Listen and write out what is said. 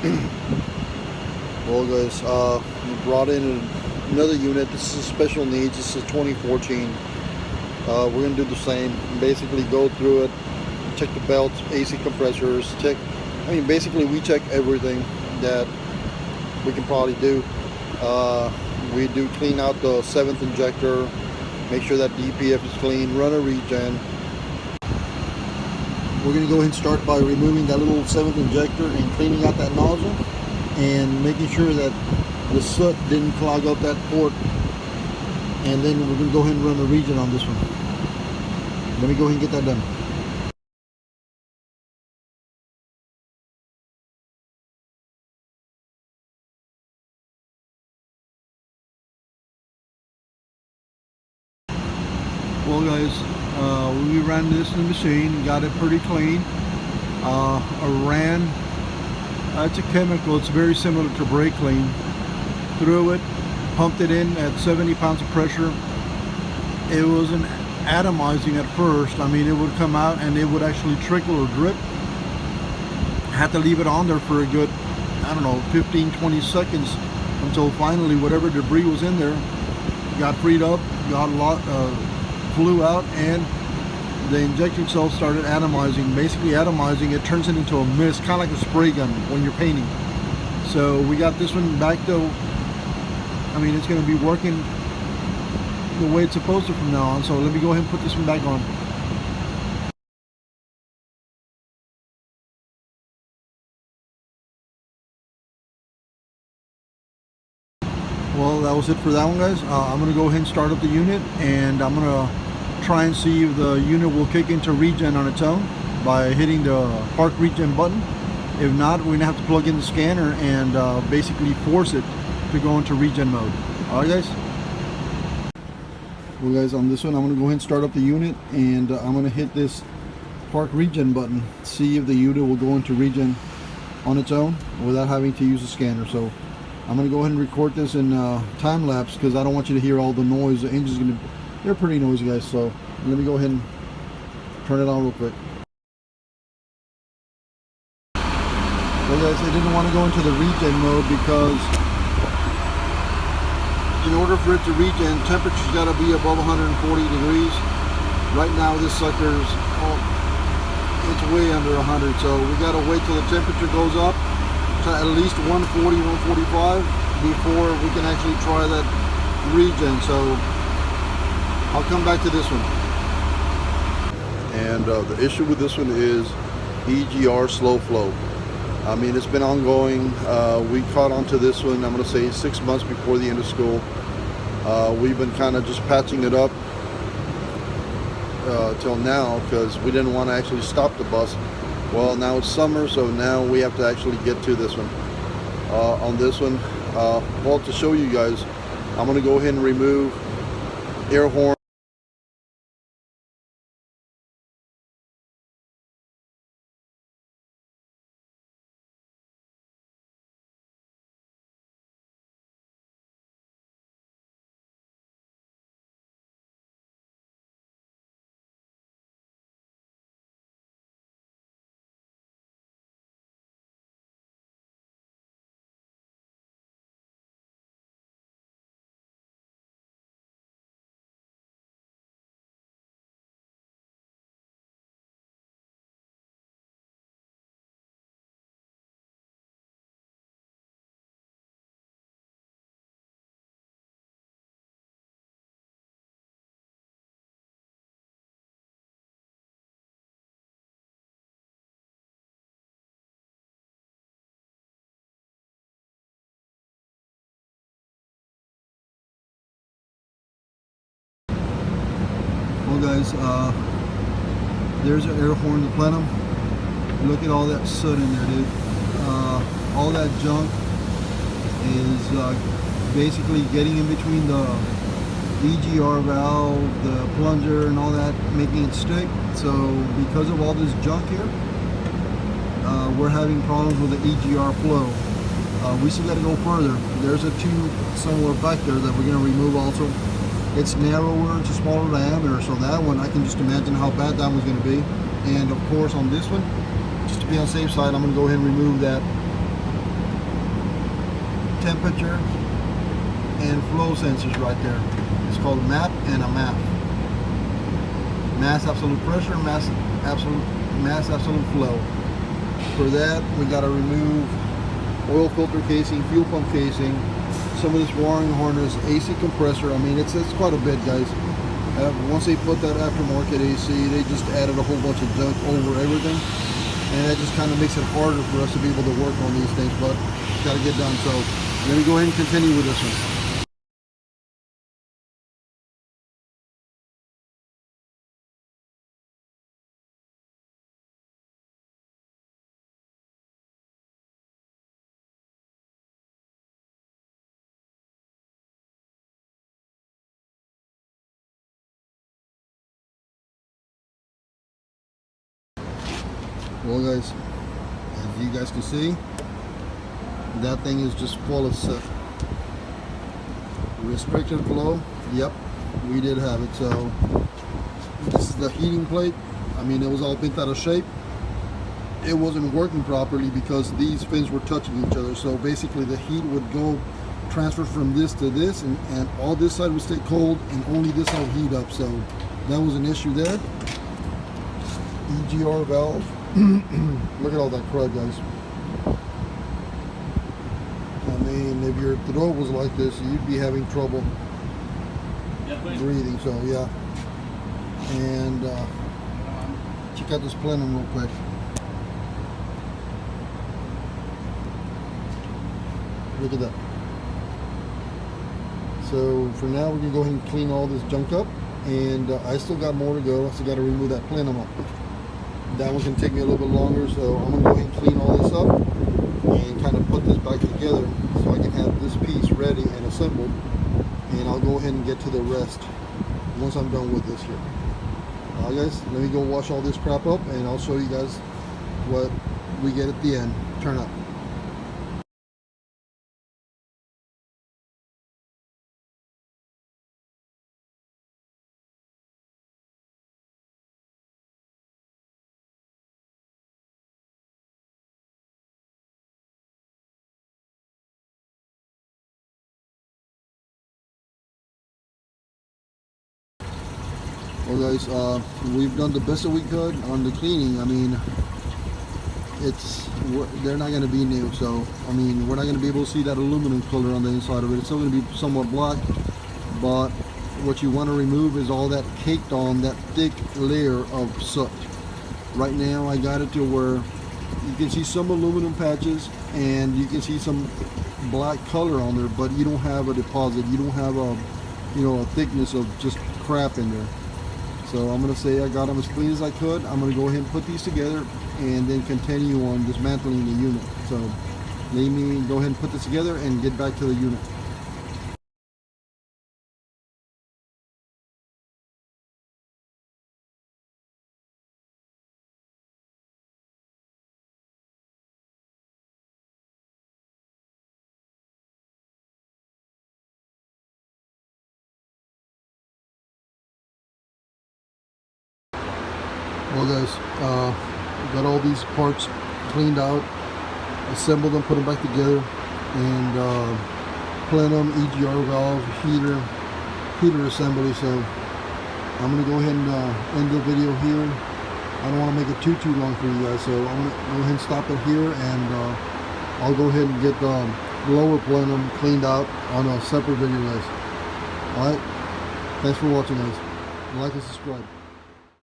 Well guys, we brought in another unit. This is special needs. This is 2014. We're going to do the same. Basically go through it, check the belts, AC compressors, basically we check everything that we can probably do. We do clean out the 7th injector, make sure that the EPF is clean, run a regen. We're going to go ahead and start by removing that little 7th injector and cleaning out that nozzle and making sure that the soot didn't clog up that port. And then we're going to go ahead and run a regen on this one. Let me go ahead and get that done. Well guys, we ran this in the machine, got it pretty clean. It's a chemical, it's very similar to brake clean. Threw it, pumped it in at 70 pounds of pressure. It wasn't atomizing at first. It would come out and it would actually trickle or drip. Had to leave it on there for a good, 15-20 seconds until finally whatever debris was in there got freed up, got a lot flew out, and the injection cells started atomizing. Basically atomizing, it turns it into a mist, kind of like a spray gun when you're painting. So we got this one back though. It's going to be working the way it's supposed to from now on. So let me go ahead and put this one back on. Well, that was it for that one, guys. I'm going to go ahead and start up the unit, and I'm going to try and see if the unit will kick into regen on its own by hitting the park regen button. If not, we're going to have to plug in the scanner and basically force it to go into regen mode. Alright guys? Well guys, on this one I'm going to go ahead and start up the unit, and I'm going to hit this park regen button, see if the unit will go into regen on its own without having to use the scanner. So I'm going to go ahead and record this in time lapse because I don't want you to hear all the noise. The engine's going to, they're pretty noisy guys, so let me go ahead and turn it on real quick. Well guys, I didn't want to go into the regen mode because in order for it to regen, temperature's got to be above 140 degrees. Right now this sucker's, it's way under 100, so we got to wait till the temperature goes up to at least 140, 145 before we can actually try that regen. So I'll come back to this one. And the issue with this one is EGR slow flow. It's been ongoing. We caught onto this one, I'm going to say 6 months before the end of school. We've been kind of just patching it up till now because we didn't want to actually stop the bus. Well, now it's summer, so now we have to actually get to this one. On this one, well, to show you guys, I'm going to go ahead and remove air horn. Well guys, there's an air horn to plenum. Look at all that soot in there, dude. All that junk is basically getting in between the EGR valve, the plunger and all that, making it stick. So because of all this junk here, we're having problems with the EGR flow. We still got to go further. There's a tube somewhere back there that we're going to remove also. It's narrower, it's a smaller diameter, so that one, I can just imagine how bad that one's going to be. And of course on this one, just to be on the safe side, I'm going to go ahead and remove that temperature and flow sensors right there. It's called a MAP and a MAF. Mass absolute pressure, mass absolute flow. For that, we got to remove oil filter casing, fuel pump casing, some of this wiring harness, AC compressor. I mean, it's quite a bit, guys. Once they put that aftermarket AC, they just added a whole bunch of junk over everything, and that just kind of makes it harder for us to be able to work on these things, but it's got to get done. So let me go ahead and continue with this one. Well, guys, as you guys can see, that thing is just full of soot. Restricted flow, yep, we did have it. So this is the heating plate. I mean, it was all bent out of shape. It wasn't working properly because these fins were touching each other. So basically the heat would go transfer from this to this, and all this side would stay cold and only this side would heat up. So that was an issue there. EGR valve. Look at all that crud, guys. I mean, if your throat was like this, you'd be having trouble breathing. So yeah. And check out this plenum real quick. Look at that. So for now, we're gonna go ahead and clean all this junk up, and I still got more to go. I still got to remove that plenum up. That one can take me a little bit longer, so I'm gonna go ahead and clean all this up and kind of put this back together so I can have this piece ready and assembled, and I'll go ahead and get to the rest once I'm done with this here. Alright, guys, let me go wash all this crap up, and I'll show you guys what we get at the end. Turn up. Well, guys, we've done the best that we could on the cleaning. I mean, they're not going to be new, so I mean, we're not going to be able to see that aluminum color on the inside of it. It's still going to be somewhat black, but what you want to remove is all that caked on, that thick layer of soot. Right now I got it to where you can see some aluminum patches and you can see some black color on there, but you don't have a deposit. You don't have a, you know, a thickness of just crap in there. So I'm going to say I got them as clean as I could. I'm going to go ahead and put these together and then continue on dismantling the unit. So let me go ahead and put this together and get back to the unit. Well, guys, got all these parts cleaned out, assembled them, put them back together, and plenum, EGR valve, heater assembly. So I'm going to go ahead and end the video here. I don't want to make it too long for you guys, so I'm going to go ahead and stop it here, and I'll go ahead and get the lower plenum cleaned out on a separate video, guys. Alright, thanks for watching, guys. Like and subscribe.